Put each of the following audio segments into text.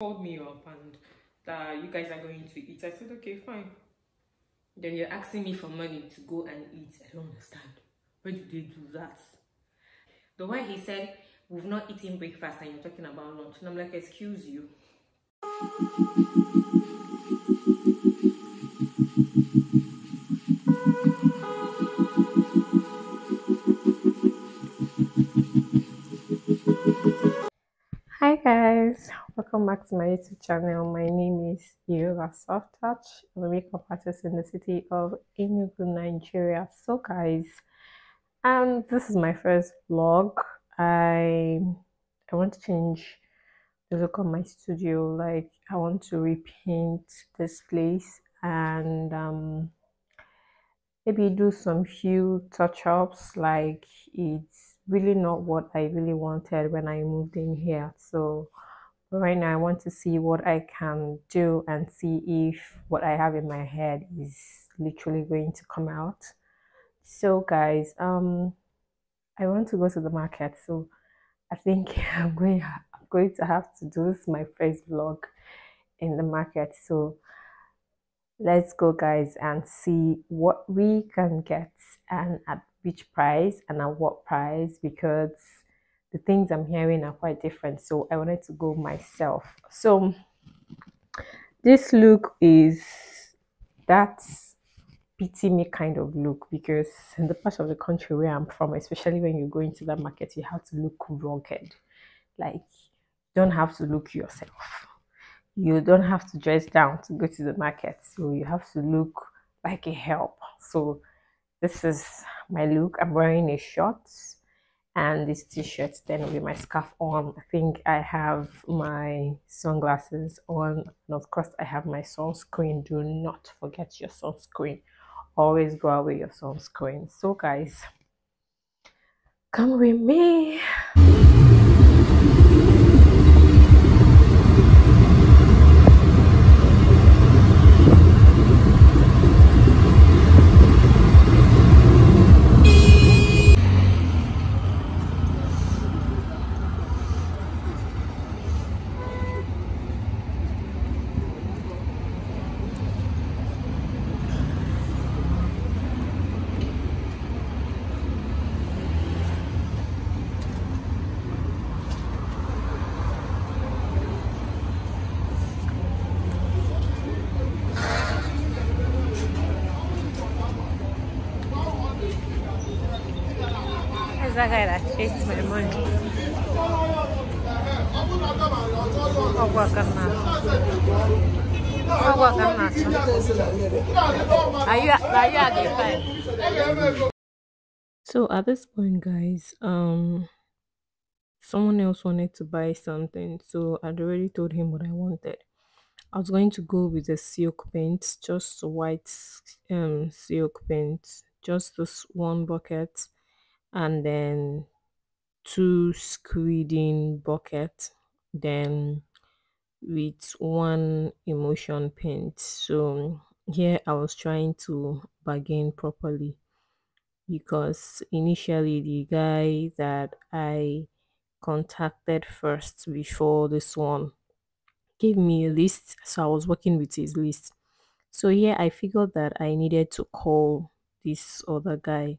called me up and that you guys are going to eat. I said, okay, fine. Then you're asking me for money to go and eat. I don't understand. Where did they do that? The way he said, we've not eaten breakfast and you're talking about lunch. And I'm like, excuse you. Hi guys, welcome back to my YouTube channel. My name is Yoga Soft Touch. I'm a makeup artist in the city of Enugu, Nigeria. So guys, this is my first vlog. I want to change the look of my studio. Like I want to repaint this place and maybe do some few touch-ups. Like it's really not what I really wanted when I moved in here. So right now I want to see what I can do and see if what I have in my head is literally going to come out. So guys, I want to go to the market. So I think I'm going to have to do this my first vlog in the market. So let's go guys and see what we can get and at which price and at what price, because the things I'm hearing are quite different. So I wanted to go myself. So this look is that pity me kind of look, because in the part of the country where I'm from, especially when you go into that market, you have to look rugged. Like you don't have to look yourself. You don't have to dress down to go to the market. So you have to look like a help. So this is my look. I'm wearing a shorts and this t-shirt, then with my scarf on. I think I have my sunglasses on, and of course I have my sunscreen. Do not forget your sunscreen. Always go out with your sunscreen. So guys, come with me. Where's that guy that chased my money? Oh, welcome now. Oh, welcome now. Are you at the fine? So at this point, guys, someone else wanted to buy something, so I'd already told him what I wanted. I was going to go with the silk paint, just white silk paint, just this one bucket, and then two screeding bucket, then with one emotion paint. So here I was trying to bargain properly, because initially the guy that I contacted first before this one gave me a list, so I was working with his list. So here I figured that I needed to call this other guy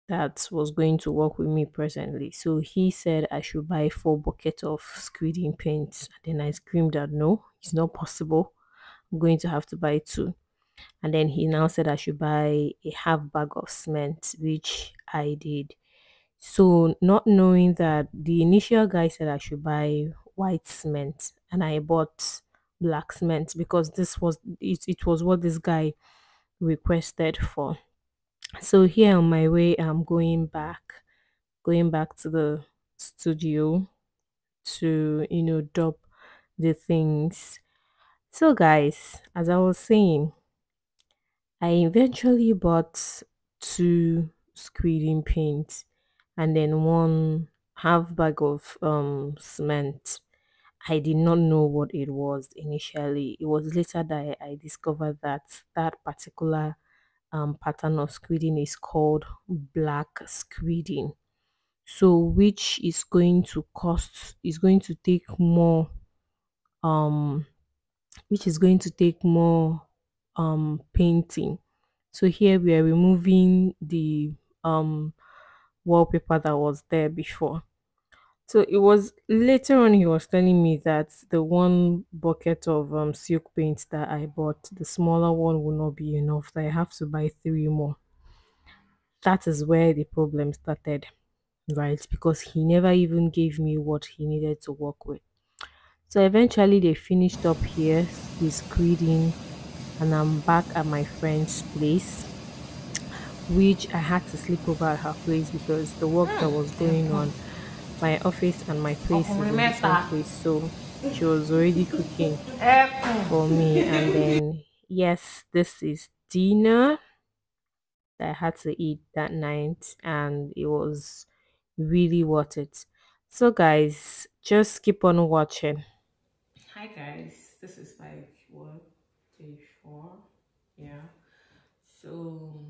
that was going to work with me presently. So he said I should buy 4 buckets of screening paint. And then I screamed that no, it's not possible. I'm going to have to buy 2. And then he now said I should buy a half bag of cement, which I did. So not knowing that the initial guy said I should buy white cement, and I bought black cement because it was what this guy requested for. So here on my way, I'm going back to the studio to dub the things. So guys, as I was saying, I eventually bought 2 screening paints and then 1.5 bag of cement. I did not know what it was initially. It was later that I discovered that that particular pattern of screening is called black screening. So which is going to take more um which is going to take more painting. So here we are removing the um wallpaper that was there before. So it was later on he was telling me that the one bucket of silk paint that I bought, the smaller one will not be enough. That I have to buy three more. That is where the problem started, right? Because he never even gave me what he needed to work with. So eventually they finished up here, we screened in, and I'm back at my friend's place, which I had to sleep over at her place because the work that was going on, my office and my place is in the same place. So she was already cooking for me. And then, yes, this is dinner that I had to eat that night, and it was really worth it. So, guys, just keep on watching. Hi guys, this is like what, day 4? Yeah. So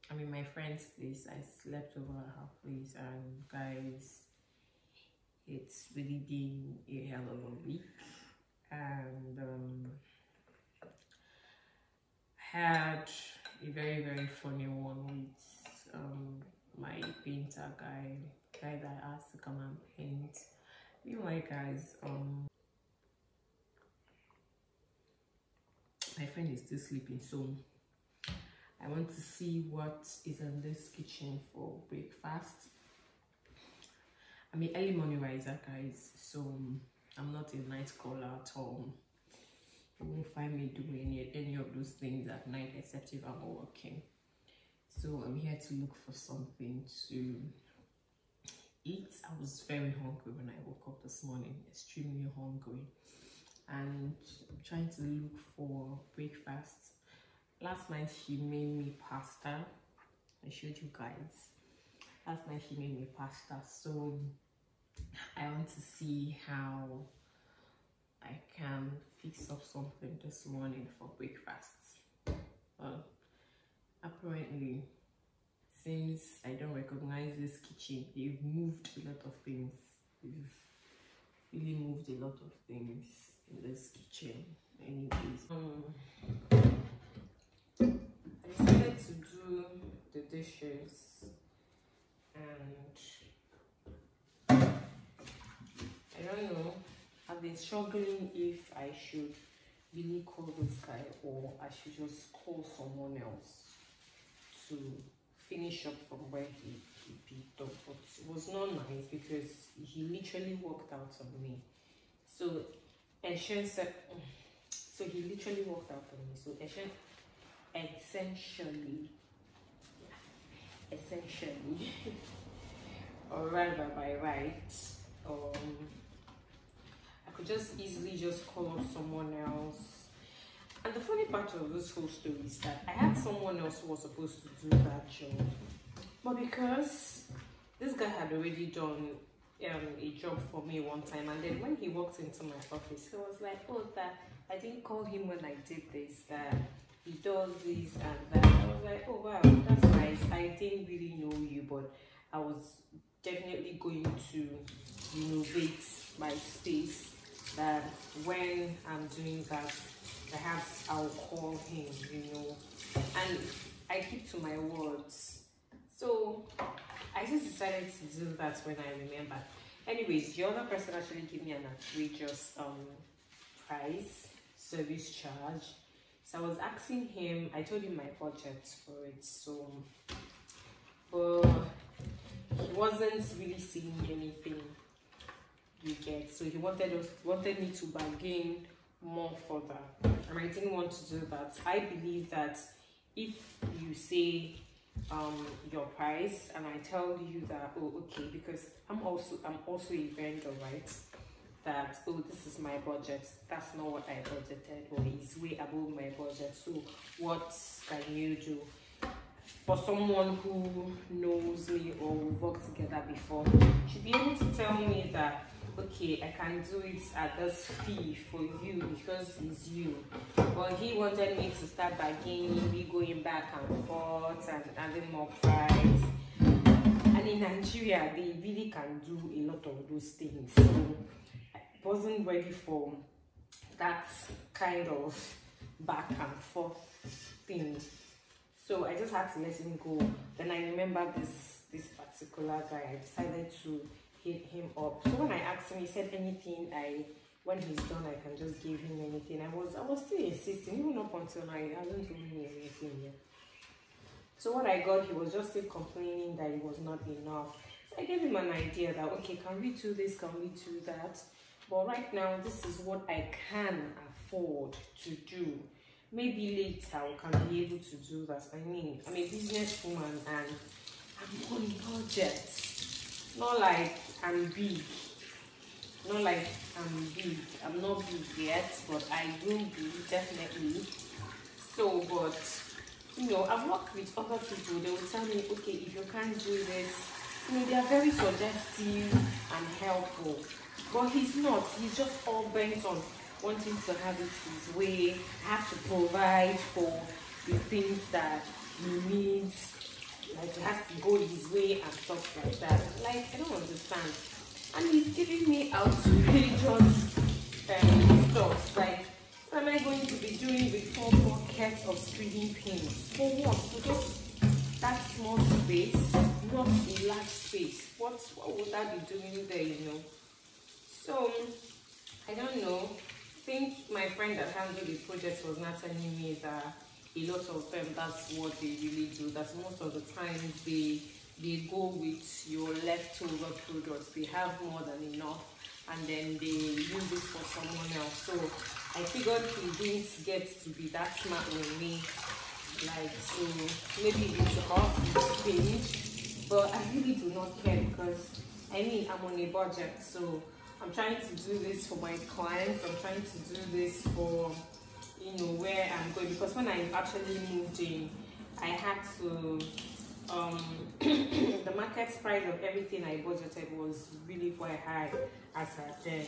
I'm in my friend's place. I slept over at her place, and guys, it's really been a hell of a week. And had a very funny one with my painter guy that I asked to come and paint. You know, like guys, my friend is still sleeping, so I want to see what is in this kitchen for breakfast. I'm an early morning riser, guys, so I'm not a night caller at all. You won't find me doing any of those things at night except if I'm working. So I'm here to look for something to eat. I was very hungry when I woke up this morning, extremely hungry, and I'm trying to look for breakfast. Last night she made me pasta. I showed you guys. Last night she made me pasta, so I want to see how I can fix up something this morning for breakfast. Apparently, since I don't recognize this kitchen, they've moved a lot of things. They've really moved a lot of things in this kitchen. Anyways, I decided to do the dishes, and I don't know, I've been struggling if I should really call this guy or I should just call someone else to finish up from where he picked up. But it was not nice because he literally walked out on me. So Eshen said, so he literally walked out on me. So Eshen essentially, or rather by right, I could just easily just call up someone else. And the funny part of this whole story is that I had someone else who was supposed to do that job, but because this guy had already done a job for me one time, and then when he walked into my office, he was like, oh, that I didn't call him when I did this, that he does this and that. I was like, oh wow, that's nice. I didn't really know you, but I was definitely going to renovate my space, that when I'm doing that, perhaps I'll call him, and I keep to my words. So I just decided to do that when I remember. Anyways, the other person actually gave me an outrageous price, service charge. So I was asking him, I told him my budget for it, so but he wasn't really seeing anything, you get. So he wanted me to bargain more further, and I didn't want to do that. I believe that if you say your price and I tell you that, oh okay, because I'm also a vendor, right, that, oh, this is my budget, that's not what I budgeted, or it's way above my budget, so what can you do? For someone who knows me or we've worked together before, should be able to tell me that, okay, I can do it at this fee for you because it's you. But he wanted me to start bargaining, me going back and forth and adding more price. And in Nigeria, they really can do a lot of those things. So, wasn't ready for that kind of back and forth thing. So I just had to let him go. Then I remember this particular guy, I decided to hit him up. So when I asked him, he said anything when he's done, I can just give him anything. I was still insisting, even up until now, he hasn't told me anything yet. So what I got, he was just still complaining that it was not enough. So I gave him an idea that, okay, can we do this, can we do that? But right now, this is what I can afford to do. Maybe later I can be able to do that. I mean, I'm a businesswoman and I'm on budget. Not like I'm big. Not like I'm big. I'm not big yet, but I will be, definitely. So, but, you know, I've worked with other people. They will tell me, okay, if you can't do this, you know, they are very suggestive and helpful. But he's not. He's just all bent on wanting to have it his way. I have to provide for the things that he needs. Like, he has to go his way and stuff like that. Like, I don't understand. And he's giving me out religious stuff. Like, what am I going to be doing with 4 pockets of screening pins? For what? For just that small space, not a large space. What would I be doing there, you know? So, I don't know. I think my friend that handled the project was not telling me that a lot of them, that's what they really do. That most of the times they go with your leftover products. They have more than enough, and then they use it for someone else. So I figured he didn't get to be that smart with me. Like, so maybe it's hot, it's paid, but I really do not care because I mean I'm on a budget. So I'm trying to do this for my clients. I'm trying to do this for, you know, where I'm going, because when I actually moved in, I had to the market price of everything I budgeted was really quite high as at then,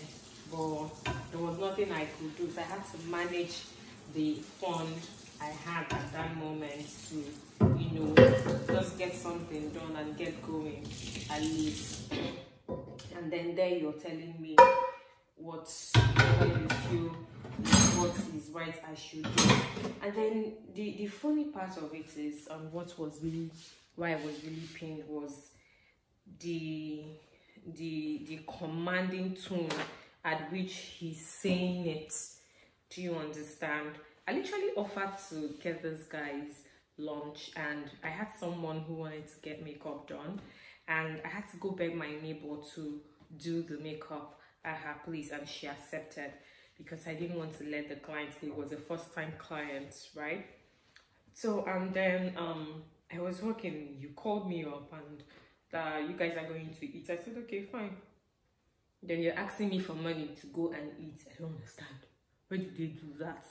but there was nothing I could do, so I had to manage the fund I had at that moment to, you know, just get something done and get going at least. And then there you're telling me what you feel what is right I should do. And then the funny part of it is, what was really, why I was really pained was the commanding tone at which he's saying it. Do you understand? I literally offered to get this guy's lunch, and I had someone who wanted to get makeup done, and I had to go beg my neighbor to do the makeup at her place, and she accepted because I didn't want to let the client know it was a first-time client, right? So and then I was working, you called me up and you guys are going to eat. I said, okay, fine. Then you're asking me for money to go and eat. I don't understand. Where did they do that?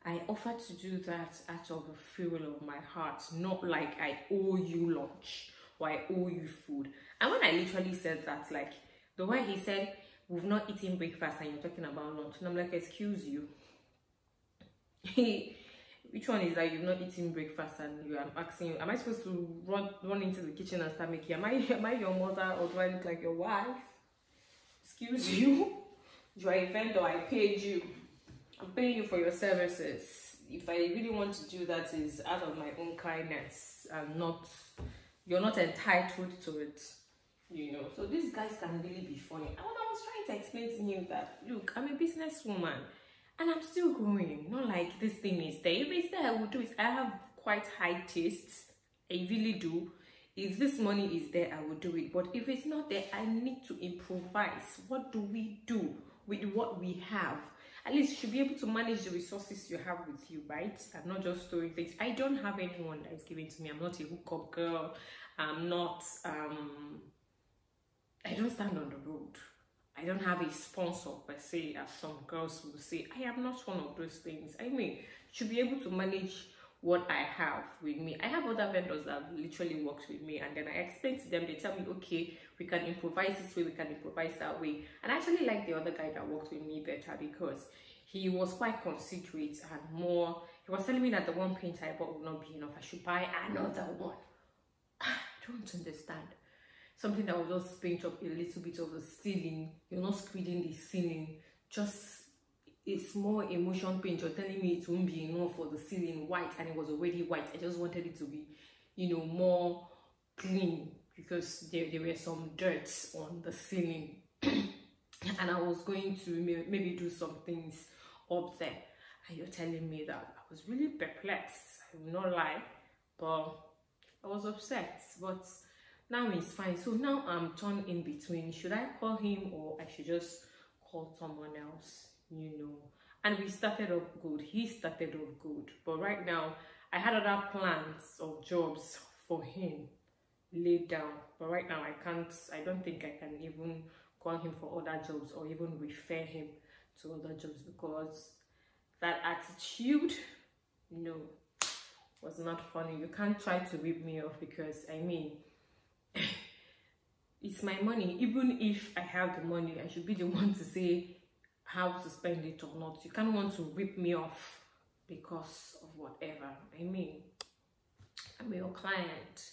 I offered to do that out of the feel of my heart, not like I owe you lunch or I owe you food. And when I literally said that, like the way he said, we've not eaten breakfast and you're talking about lunch, and I'm like, excuse you. Which one is that you've not eaten breakfast and I'm asking you, am I supposed to run into the kitchen and start making, am I your mother, or do I look like your wife? Excuse you. You are a vendor, I paid you. I'm paying you for your services. If I really want to do that, is out of my own kindness, and not, you're not entitled to it, you know. So these guys can really be funny. And when I was trying to explain to him that, look, I'm a businesswoman and I'm still growing, not like this thing is there. If it's there, I will do it. I have quite high tastes, I really do. If this money is there, I will do it. But if it's not there, I need to improvise. What do we do with what we have? At least you should be able to manage the resources you have with you, right? I'm not just storing things. I don't have anyone that is giving to me. I'm not a hookup girl. I'm not, I don't stand on the road. I don't have a sponsor per se, as some girls will say. I am not one of those things. I mean, you should be able to manage what I have with me. I have other vendors that have literally worked with me, and then I explain to them, they tell me, okay, we can improvise this way, we can improvise that way. And I actually like the other guy that worked with me better because he was quite considerate and more, he was telling me that the one paint I bought would not be enough, I should buy another one. I don't understand. something that will just paint up a little bit of the ceiling. You're not screeding the ceiling, just a small emotion paint. You're telling me it won't be enough for the ceiling white, and it was already white. I just wanted it to be, you know, more clean, because there were some dirt on the ceiling. And I was going to maybe do some things up there, and you're telling me that. I was really perplexed, I will not lie, but I was upset. But now it's fine. So now I'm torn in between. Should I call him, or I should just call someone else, you know? And we started off good. He started off good. But right now, I had other plans of jobs for him laid down. But right now, I don't think I can even call him for other jobs or even refer him to other jobs, because that attitude, no, was not funny. You can't try to rip me off, because I mean, it's my money. Even if I have the money, I should be the one to say how to spend it or not. You can't want to rip me off because of whatever. I mean, I'm your client.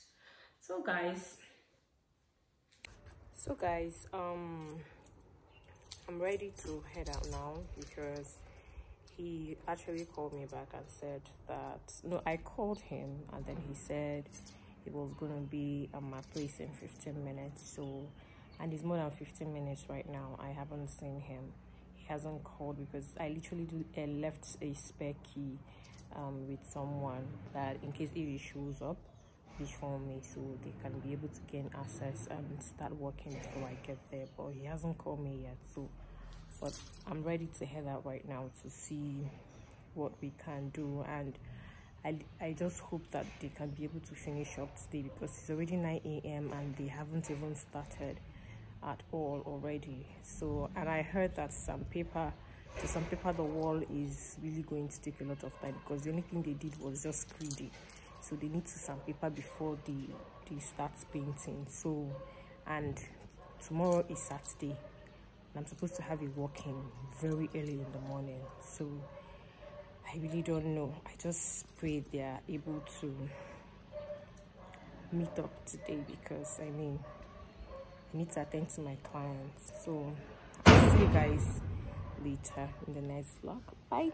So guys, I'm ready to head out now, because he actually called me back and said that, no, I called him and then he said it was gonna be at my place in 15 minutes. So, and it's more than 15 minutes right now. I haven't seen him. He hasn't called, because I literally left a spare key with someone, that in case if he shows up before me, so they can be able to gain access and start working before I get there. But he hasn't called me yet, so but I'm ready to head out right now to see what we can do. And I just hope that they can be able to finish up today, because it's already 9 a.m. and they haven't even started at all already. So, and I heard that some paper the wall is really going to take a lot of time, because the only thing they did was just screed it. So they need to sandpaper before they start painting. So, and tomorrow is Saturday, and I'm supposed to have it working very early in the morning. So I really don't know. I just pray they are able to meet up today, because I mean, I need to attend to my clients. So I'll see you guys later in the next vlog. Bye.